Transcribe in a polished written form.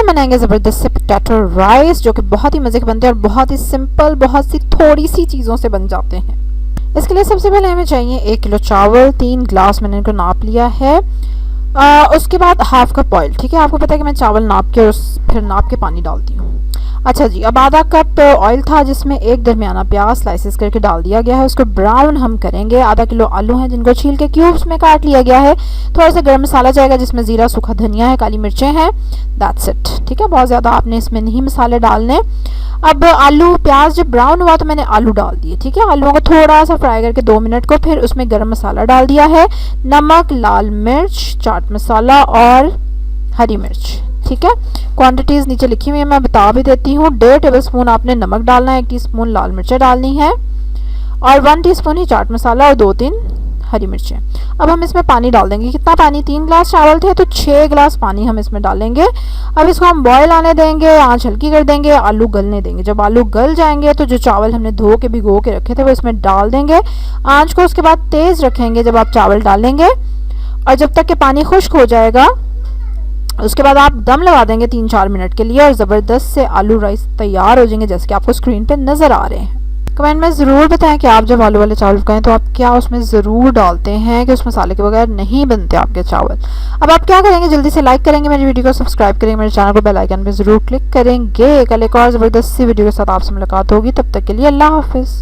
हम बनाएंगे ज़बरदस्त से पोटैटो राइस, जो कि बहुत ही मज़े के बनते हैं और बहुत ही सिंपल, बहुत सी थोड़ी सी चीज़ों से बन जाते हैं। इसके लिए सबसे पहले हमें चाहिए 1 किलो चावल, 3 ग्लास मैंने इनको नाप लिया है। उसके बाद हाफ कप ऑयल, ठीक है। आपको पता है कि मैं चावल नाप के और फिर नाप के पानी डालती हूँ। अच्छा जी, अब आधा कप ऑयल था जिसमें एक दरमियाना प्याज स्लाइसेस करके डाल दिया गया है, उसको ब्राउन हम करेंगे। आधा किलो आलू हैं जिनको छील के क्यूब्स में काट लिया गया है। थोड़ा सा गर्म मसाला जाएगा जिसमें ज़ीरा, सूखा धनिया है, काली मिर्चें हैं, दैट्स इट, ठीक है। बहुत ज़्यादा आपने इसमें नहीं मसाले डालने। अब आलू प्याज जब ब्राउन हुआ तो मैंने आलू डाल दिए, ठीक है। आलूओं को थोड़ा सा फ्राई करके 2 मिनट को, फिर उसमें गर्म मसाला डाल दिया है, नमक, लाल मिर्च, चाट मसाला और हरी मिर्च, ठीक है। क्वांटिटीज़ नीचे लिखी हुई है, मैं बता भी देती हूँ। 1.5 टेबलस्पून आपने नमक डालना है, 1 टीस्पून लाल मिर्चें डालनी है और 1 टीस्पून ही चाट मसाला और 2-3 हरी मिर्चें। अब हम इसमें पानी डाल देंगे। कितना पानी? 3 ग्लास चावल थे तो 6 ग्लास पानी हम इसमें डालेंगे। अब इसको हम बॉयल आने देंगे, आंच हल्की कर देंगे, आलू गलने देंगे। जब आलू गल जाएंगे तो जो चावल हमने धो के भिगो के रखे थे वो इसमें डाल देंगे। आंच को उसके बाद तेज़ रखेंगे जब आप चावल डालेंगे, और जब तक कि पानी खुश्क हो जाएगा उसके बाद आप दम लगा देंगे 3-4 मिनट के लिए और ज़बरदस्त से आलू राइस तैयार हो जाएंगे, जैसे कि आपको स्क्रीन पे नज़र आ रहे हैं। कमेंट में ज़रूर बताएं कि आप जब आलू वाले चावल पकाएं तो आप क्या उसमें ज़रूर डालते हैं कि उस मसाले के बगैर नहीं बनते आपके चावल। अब आप क्या करेंगे, जल्दी से लाइक करेंगे मेरी वीडियो को, सब्सक्राइब करेंगे मेरे चैनल को, बेल आइकन पे ज़रूर क्लिक करेंगे। कल एक और ज़बरदस्त सी वीडियो के साथ आपसे मुलाकात होगी, तब तक के लिए अल्लाह हाफिज़।